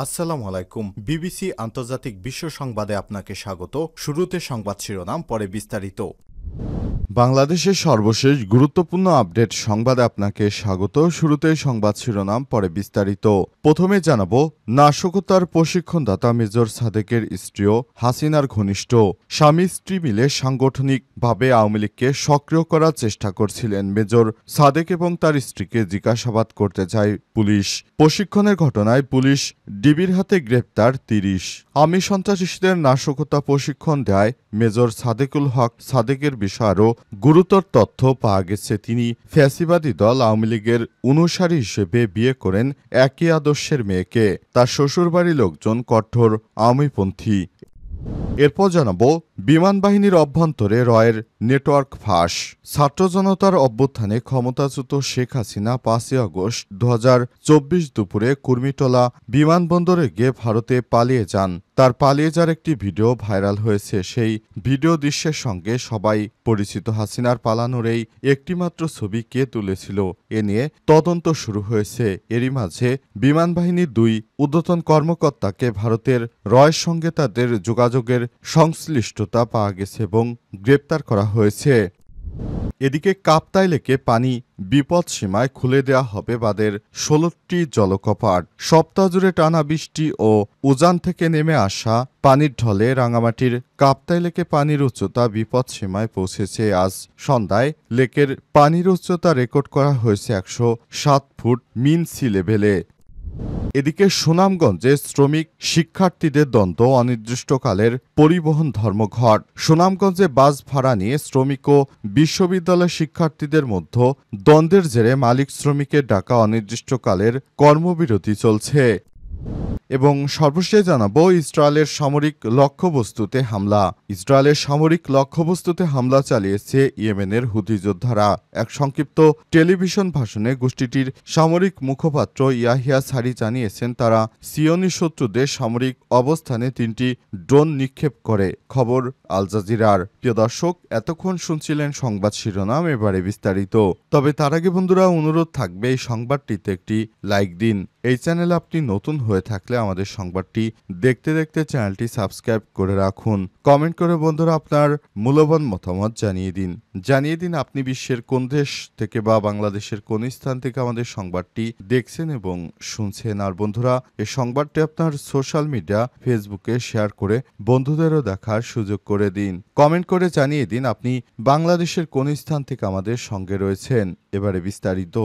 আসসালামু আলাইকুম। বিবিসি আন্তর্জাতিক বিশ্ব সংবাদে আপনাকে স্বাগত। শুরুতে সংবাদ শিরোনাম, পরে বিস্তারিত। বাংলাদেশের সর্বশেষ গুরুত্বপূর্ণ আপডেট সংবাদে আপনাকে স্বাগত। শুরুতেই সংবাদ শিরোনাম, পরে বিস্তারিত। প্রথমে জানাবো, নাশকতার প্রশিক্ষণদাতা মেজর সাদেকের স্ত্রীও হাসিনার ঘনিষ্ঠ। স্বামী স্ত্রী মিলে সাংগঠনিকভাবে আওয়ামী লীগকে সক্রিয় করার চেষ্টা করছিলেন মেজর সাদেক এবং তার স্ত্রীকে জিজ্ঞাসাবাদ করতে চায় পুলিশ। প্রশিক্ষণের ঘটনায় পুলিশ ডিবির হাতে গ্রেপ্তার ৩০। আওয়ামী সন্ত্রাসীদের নাশকতা প্রশিক্ষণ দেয় মেজর সাদেকুল হক সাদেকের বিষয়ে আরও গুরুতর তথ্য পাওয়া গেছে। তিনি ফ্যাসিবাদী দল আওয়ামী লীগের অনুসারী হিসেবে বিয়ে করেন একই আদর্শের মেয়েকে। তার শ্বশুরবাড়ির লোকজন কঠোর আওয়ামীপন্থী। এরপর জানাবো, বিমান বাহিনীর অভ্যন্তরে রয়ের নেটওয়ার্ক ফাঁস। ছাত্র জনতার অভ্যুত্থানে ক্ষমতাচ্যুত শেখ হাসিনা ৫ই আগস্ট ২০২৪ দুপুরে কুর্মিটোলা বিমানবন্দরে গিয়ে ভারতে পালিয়ে যান। তার পালিয়ে যাওয়ার একটি ভিডিও ভাইরাল হয়েছে। সেই ভিডিও দৃশ্যের সঙ্গে সবাই পরিচিত। হাসিনার পালানোর এই একটিমাত্র ছবি কে তুলেছিল এ নিয়ে তদন্ত শুরু হয়েছে। এরই মাঝে বিমান বাহিনীর ২ ঊর্ধ্বতন কর্মকর্তাকে ভারতের রয়ের সঙ্গে তাদের যোগাযোগের সংশ্লিষ্টতা পাওয়া গেছে এবং গ্রেপ্তার করা হয়েছে। এদিকে কাপ্তাই লেকে পানি বিপদসীমায় খুলে দেওয়া হবে বাঁধের ১৬টি জলকপাট। সপ্তাহ জুড়ে টানা বৃষ্টি ও উজান থেকে নেমে আসা পানির ঢলে রাঙামাটির কাপ্তাই লেকে পানির উচ্চতা বিপদসীমায় পৌঁছেছে। আজ সন্ধ্যায় লেকের পানির উচ্চতা রেকর্ড করা হয়েছে ১০৭ ফুট মিন সি লেভেলে। এদিকে সুনামগঞ্জে শ্রমিক শিক্ষার্থীদের দ্বন্দ্ব, অনির্দিষ্টকালের পরিবহন ধর্মঘট। সুনামগঞ্জে বাস ভাড়া নিয়ে শ্রমিক ও বিশ্ববিদ্যালয় শিক্ষার্থীদের মধ্যে দ্বন্দ্বের জেরে মালিক শ্রমিকের ডাকা অনির্দিষ্টকালের কর্মবিরতি চলছে। এবং সর্বশেষ জানাবো, ইসরায়েলের সামরিক লক্ষ্যবস্তুতে হামলা। ইসরায়েলের সামরিক লক্ষ্যবস্তুতে হামলা চালিয়েছে ইয়েমেনের হুথি যোদ্ধারা। এক সংক্ষিপ্ত টেলিভিশন ভাষণে গোষ্ঠীটির সামরিক মুখপাত্র ইয়াহিয়া সারি জানিয়েছেন, তারা সিয়নি শত্রুদের সামরিক অবস্থানে ৩টি ড্রোন নিক্ষেপ করে। খবর আল জাজিরার। প্রিয় দর্শক, এতক্ষণ শুনছিলেন সংবাদ শিরোনাম, এবারে বিস্তারিত। তবে তার আগে বন্ধুরা, অনুরোধ থাকবে এই সংবাদটিতে একটি লাইক দিন। এই চ্যানেলে আপনি নতুন হয়ে থাকলে আমাদের সংবাদটি দেখতে দেখতে চ্যানেলটি সাবস্ক্রাইব করে রাখুন। কমেন্ট করে বন্ধুরা আপনার মূল্যবান মতামত জানিয়ে দিন আপনি বিশ্বের কোন দেশ থেকে বা বাংলাদেশের কোন স্থান থেকে আমাদের সংবাদটি দেখছেন এবং শুনছেন। আর বন্ধুরা, এই সংবাদটি আপনার সোশ্যাল মিডিয়া ফেসবুকে শেয়ার করে বন্ধুদেরও দেখার সুযোগ করে দিন। কমেন্ট করে জানিয়ে দিন আপনি বাংলাদেশের কোন স্থান থেকে আমাদের সঙ্গে রয়েছেন। এবারে বিস্তারিত।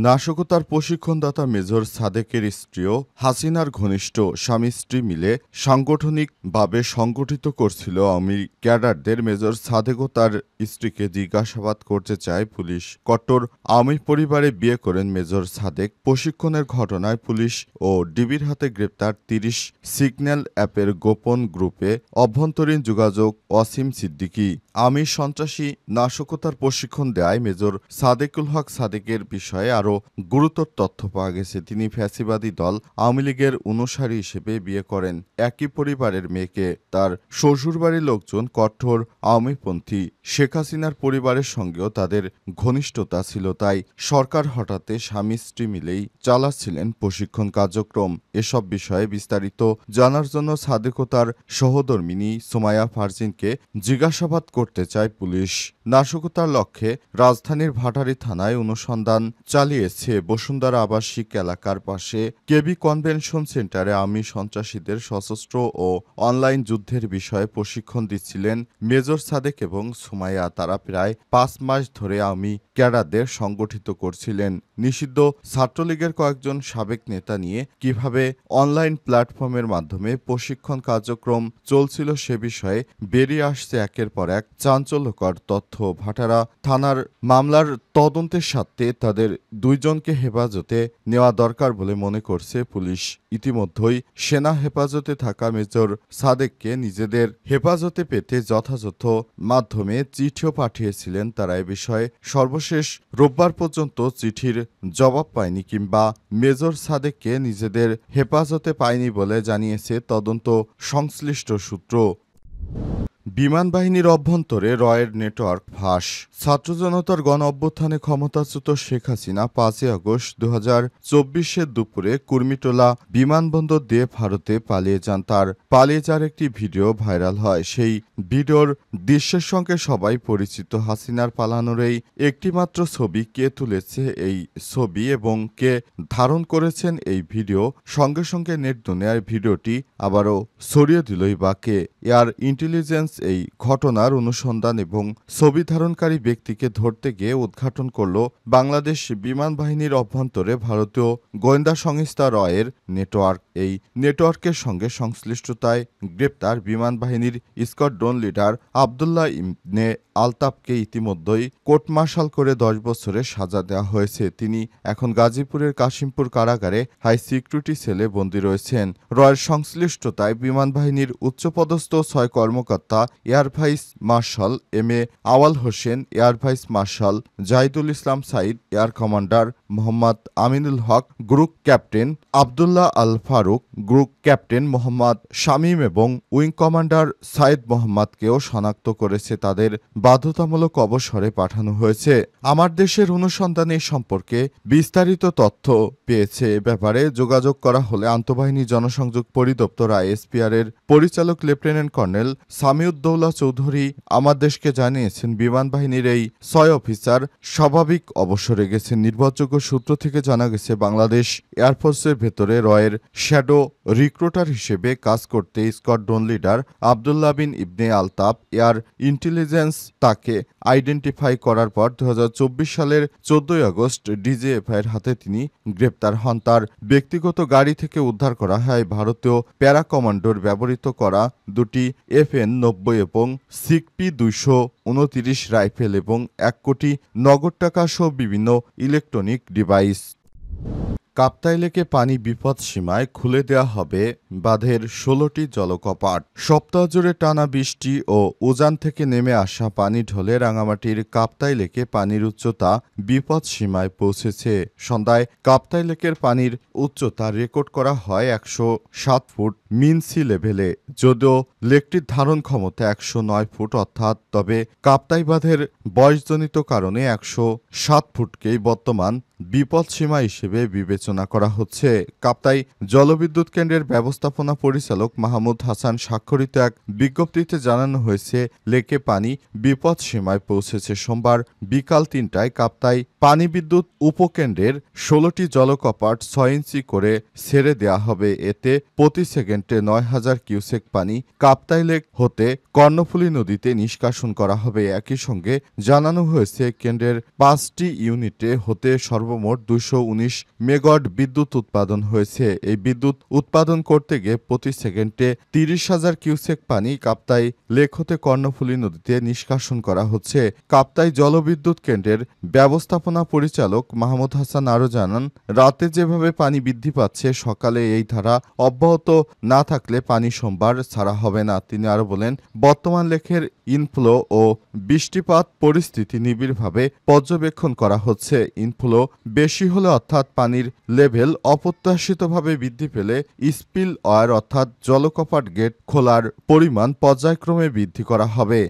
নাশকতার প্রশিক্ষণদাতা মেজর সাদেকের স্ত্রীও হাসিনার ঘনিষ্ঠ। স্বামী স্ত্রী মিলে সাংগঠনিকভাবে সংগঠিত করছিল আওয়ামী ক্যাডারদের। মেজর সাদেক ও তার স্ত্রীকে জিজ্ঞাসাবাদ করতে চায় পুলিশ। কট্টর আওয়ামী পরিবারে বিয়ে করেন মেজর সাদেক। প্রশিক্ষণের ঘটনায় পুলিশ ও ডিবির হাতে গ্রেপ্তার ৩০। সিগন্যাল অ্যাপের গোপন গ্রুপে অভ্যন্তরীণ যোগাযোগ ওয়াসিম সিদ্দিকী। আওয়ামী সন্ত্রাসী নাশকতার প্রশিক্ষণ দেয় মেজর সাদেকুল হক সাদেকের বিষয়ে আরও গুরুতর তথ্য পাওয়া গেছে। তিনি ফ্যাসিবাদী দল আওয়ামী লীগের অনুসারী হিসেবে বিয়ে করেন একই পরিবারের মেয়েকে। তার শ্বশুরবাড়ির লোকজন কঠোর আওয়ামীপন্থী। শেখ হাসিনার পরিবারের সঙ্গেও তাদের ঘনিষ্ঠতা ছিল। তাই সরকার হঠাতে স্বামী স্ত্রী মিলেই চালাচ্ছিলেন প্রশিক্ষণ কার্যক্রম। এসব বিষয়ে বিস্তারিত জানার জন্য সাদেক ও তার সহধর্মিণী সুমাইয়া ফারজিনকে জিজ্ঞাসাবাদ করতে চায় পুলিশ। নাশকতার লক্ষ্যে রাজধানীর ভাটারি থানায় অনুসন্ধান চালিয়েছে। বসুন্ধরা আবাসিক এলাকার পাশে কেবি কনভেনশন সেন্টারে আওয়ামী সন্ত্রাসীদের সশস্ত্র ও অনলাইন যুদ্ধের বিষয়ে প্রশিক্ষণ দিচ্ছিলেন মেজর সাদেক এবং সুমাইয়া। তারা প্রায় ৫ মাস ধরে আওয়ামী ক্যাডারদের সংগঠিত করছিলেন। নিষিদ্ধ ছাত্রলীগের কয়েকজন সাবেক নেতা নিয়ে কিভাবে অনলাইন প্ল্যাটফর্মের মাধ্যমে প্রশিক্ষণ কার্যক্রম চলছিল সে বিষয়ে বেরিয়ে আসছে একের পর এক চাঞ্চল্যকর তথ্য। ভাটারা থানার মামলার তদন্তের স্বার্থে তাদের ২ জনকে হেফাজতে নেওয়া দরকার বলে মনে করছে পুলিশ। ইতিমধ্যেই সেনা হেফাজতে থাকা মেজর সাদেককে নিজেদের হেফাজতে পেতে যথাযথ মাধ্যমে চিঠিও পাঠিয়েছিলেন তারা। এ বিষয়ে সর্বশেষ রোববার পর্যন্ত চিঠির জবাব পায়নি কিংবা মেজর সাদেককে নিজেদের হেফাজতে পায়নি বলে জানিয়েছে তদন্ত সংশ্লিষ্ট সূত্র। বিমান বাহিনীর অভ্যন্তরে রয়ের নেটওয়ার্ক ফাঁস। ছাত্র জনতার গণ অভ্যুত্থানে ক্ষমতাচ্যুত শেখ হাসিনা ৫ই আগস্ট ২০২৪ দুপুরে কুর্মিটোলা বিমানবন্দর দিয়ে ভারতে পালিয়ে যান। তার পালিয়ে যাওয়ার একটি ভিডিও ভাইরাল হয়। সেই ভিডিওর দৃশ্যের সঙ্গে সবাই পরিচিত। হাসিনার পালানোর এই একটিমাত্র ছবি কে তুলেছে এই ছবি এবং কে ধারণ করেছেন এই ভিডিও, সঙ্গে সঙ্গে নেট দুনিয়ার ভিডিওটি আবারও ছড়িয়ে দিলই বা কে। এয়ার ইন্টেলিজেন্স এই ঘটনার অনুসন্ধান এবং ছবি ধারণকারী ব্যক্তিকে ধরতে গিয়ে উদ্ঘাটন করল বাংলাদেশ বিমান বাহিনীর অভ্যন্তরে ভারতীয় গোয়েন্দা সংস্থা রয়ের নেটওয়ার্ক। এই নেটওয়ার্কের সঙ্গে সংশ্লিষ্টতায় গ্রেপ্তার বিমান বাহিনীর স্কোয়াড্রন লিডার আবদুল্লাহ ইবনে আলতাফকে ইতিমধ্যেই কোর্ট মার্শাল করে 10 বছরের সাজা দেওয়া হয়েছে। তিনি এখন গাজীপুরের কাশিমপুর কারাগারে হাই সিকিউরিটি সেলে বন্দী রয়েছেন। রয়ের সংশ্লিষ্টতায় বিমান বাহিনীর উচ্চপদস্থ 6 কর্মকর্তা air vice marshal M A Awal Hossain, air vice marshal Jahidul Islam Sayeed, air commander Mohammad Aminul Haque, group captain Abdullah Al Faruk, group captain Mohammad Shamim এবং উইং কমান্ডার সাইদ মোহাম্মদকেও শনাক্ত করেছে। তাদের বাধ্যতামূলক অবসরে পাঠানো হয়েছে। আমার দেশের অনুসন্ধানে সম্পর্কে বিস্তারিত তথ্য পেয়েছে। এ ব্যাপারে যোগাযোগ করা হলে আন্তঃবাহিনী জনসংযোগ পরিদপ্তর আইএসপিআর এর পরিচালক লেফটেন্যান্ট কর্নেল সামিউদ্দৌলা চৌধুরী আমার দেশকে জানিয়েছেন, বিমান বাহিনীর এই 6 অফিসার স্বাভাবিক অবসরে গেছেন। নির্ভরযোগ্য সূত্র থেকে জানা গেছে, বাংলাদেশ এয়ারফোর্সের ভেতরে রয়ের শ্যাডো রিক্রুটার হিসেবে কাজ করতে স্কোয়াড্রন লিডার আবদুল্লাহ বিন ইবনে আলতাফ এয়ার ইন্টেলিজেন্স তাকে আইডেন্টিফাই করার পর ২০২৪ সালের ১৪ আগস্ট ডিজিএফআইয়ের হাতে তিনি গ্রেপ্তার হন। তার ব্যক্তিগত গাড়ি থেকে উদ্ধার করা হয় ভারতীয় প্যারা কমান্ডোর ব্যবহৃত করা দুটি FN-90 এবং সিকপি ২২৯ রাইফেল এবং ১ কোটি নগদ টাকা সহ বিভিন্ন ইলেকট্রনিক ডিভাইস। কাপ্তাই লেকে পানি বিপদ সীমায় খুলে দেয়া হবে বাঁধের ১৬টি জলকপাট। সপ্তাহ জুড়ে টানা বৃষ্টি ও উজান থেকে নেমে আসা পানি ঢলে রাঙামাটির কাপ্তাই লেকে পানির উচ্চতা বিপদ সীমায় পৌঁছেছে। সন্ধ্যায় কাপ্তাই লেকের পানির উচ্চতা রেকর্ড করা হয় ১০৭ ফুট মিন সি লেভেলে। যদিও লেকটির ধারণ ক্ষমতা ১০৯ ফুট অর্থাৎ, তবে কাপ্তাই বাঁধের বয়সজনিত কারণে ১০৭ ফুটকেই বর্তমান বিপদসীমা হিসেবে বিবেচনা করা হচ্ছে। কাপ্তাই জলবিদ্যুৎ কেন্দ্রের ব্যবস্থাপনা পরিচালক মাহমুদ হাসান স্বাক্ষরিত এক বিজ্ঞপ্তিতে জানানো হয়েছে, লেকে পানি বিপদসীমায় পৌঁছেছে। সোমবার বিকাল ৩টায় কাপ্তাই পানি বিদ্যুৎ উপকেন্দ্রের ১৬টি জলকপাট ৬ ইঞ্চি করে ছেড়ে দেয়া হবে। এতে প্রতি সেকেন্ডে ৯,০০০ কিউসেক পানি কাপ্তাই লেক হতে কর্ণফুলী নদীতে নিষ্কাশন করা হবে। একই সঙ্গে জানানো হয়েছে, কেন্দ্রের 5টি ইউনিটে হতে সর্বমোট ২১৯ মেগাওয়াট বিদ্যুৎ উৎপাদন হয়েছে। এই বিদ্যুৎ উৎপাদন করতে গিয়ে প্রতি সেকেন্ডে ৩০,০০০ কিউসেক পানি কাপ্তাই লেক হতে কর্ণফুলী নদীতে নিষ্কাশন করা হচ্ছে। কাপ্তাই জলবিদ্যুৎ কেন্দ্রের ব্যবস্থাপনা পরিচালক মাহমুদ হাসান আরও জানান, রাতে যেভাবে পানি বৃদ্ধি পাচ্ছে, সকালে এই ধারা অব্যাহত না থাকলে পানি সোমবার ছাড়া হবে না। তিনি আরও বলেন, বর্তমান লেকের ইনফ্লো ও বৃষ্টিপাত পরিস্থিতি নিবিড়ভাবে পর্যবেক্ষণ করা হচ্ছে। ইনফ্লো বেশি হলে অর্থাৎ পানির লেভেল অপ্রত্যাশিতভাবে বৃদ্ধি পেলে স্পিল ওয়ার অর্থাৎ জলকপাট গেট খোলার পরিমাণ পর্যায়ক্রমে বৃদ্ধি করা হবে।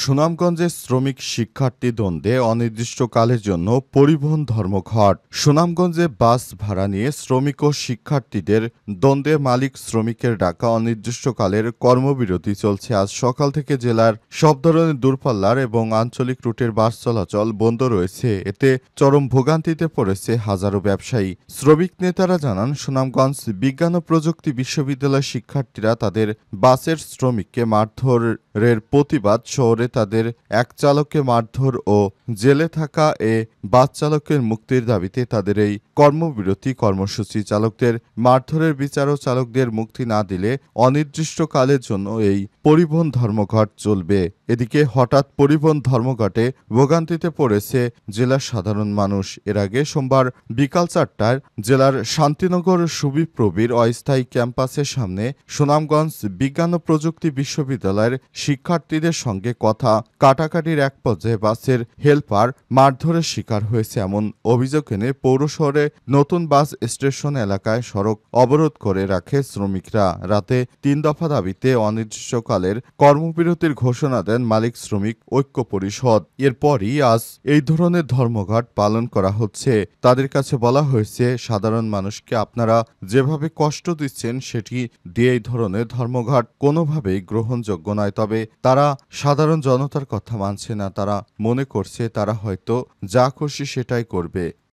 সুনামগঞ্জে শ্রমিক শিক্ষার্থী দ্বন্দ্বে অনির্দিষ্টকালের জন্য পরিবহন ধর্মঘট। সুনামগঞ্জে বাস ভাড়া নিয়ে শ্রমিক ও শিক্ষার্থীদের দ্বন্দ্বে মালিক শ্রমিকের ডাকা অনির্দিষ্টকালের কর্মবিরতি চলছে। আজ সকাল থেকে জেলার সব ধরনের দূরপাল্লার এবং আঞ্চলিক রুটের বাস চলাচল বন্ধ রয়েছে। এতে চরম ভোগান্তিতে পড়েছে হাজারো ব্যবসায়ী। শ্রমিক নেতারা জানান, সুনামগঞ্জ বিজ্ঞান ও প্রযুক্তি বিশ্ববিদ্যালয়ের শিক্ষার্থীরা তাদের বাসের শ্রমিককে মারধরের প্রতিবাদ শহরে তাদের এক চালককে মারধর ও জেলে থাকা বাস চালকের মুক্তির দাবিতে তাদের এই কর্মবিরতি কর্মসূচি। চালকদের মারধরের বিচার ও চালকদের মুক্তি না দিলে অনির্দিষ্টকালের জন্য এই পরিবহন ধর্মঘট চলবে। এদিকে হঠাৎ পরিবহন ধর্মঘটে ভোগান্তিতে পড়েছে জেলার সাধারণ মানুষ। এর আগে সোমবার বিকাল ৪টায় জেলার শান্তিনগর সুবিপ্রবির অস্থায়ী ক্যাম্পাসের সামনে সুনামগঞ্জ বিজ্ঞান ও প্রযুক্তি বিশ্ববিদ্যালয়ের শিক্ষার্থীদের সঙ্গে কথা কাটাকাটির এক পর্যায়ে বাসের হেলপার মারধরের শিকার হয়েছে এমন অভিযোগ এনে পৌর শহরে নতুন বাস স্টেশন এলাকায় সড়ক অবরোধ করে রাখে শ্রমিকরা। রাতে ৩ দফা দাবিতে অনির্দিষ্টকালের কর্মবিরতির ঘোষণা দেন মালিক শ্রমিক ঐক্য পরিষদ। এরপরই আজ এই ধরনের ধর্মঘট পালন করা হচ্ছে। তাদের কাছে বলা হয়েছে, সাধারণ মানুষকে আপনারা যেভাবে কষ্ট দিচ্ছেন সেটি দিয়ে এই ধরনের ধর্মঘট কোনোভাবেই গ্রহণযোগ্য নয়। তবে তারা সাধারণ জনতার কথা মানছে না। তারা মনে করছে তারা হয়তো যা খুশি সেটাই করবে।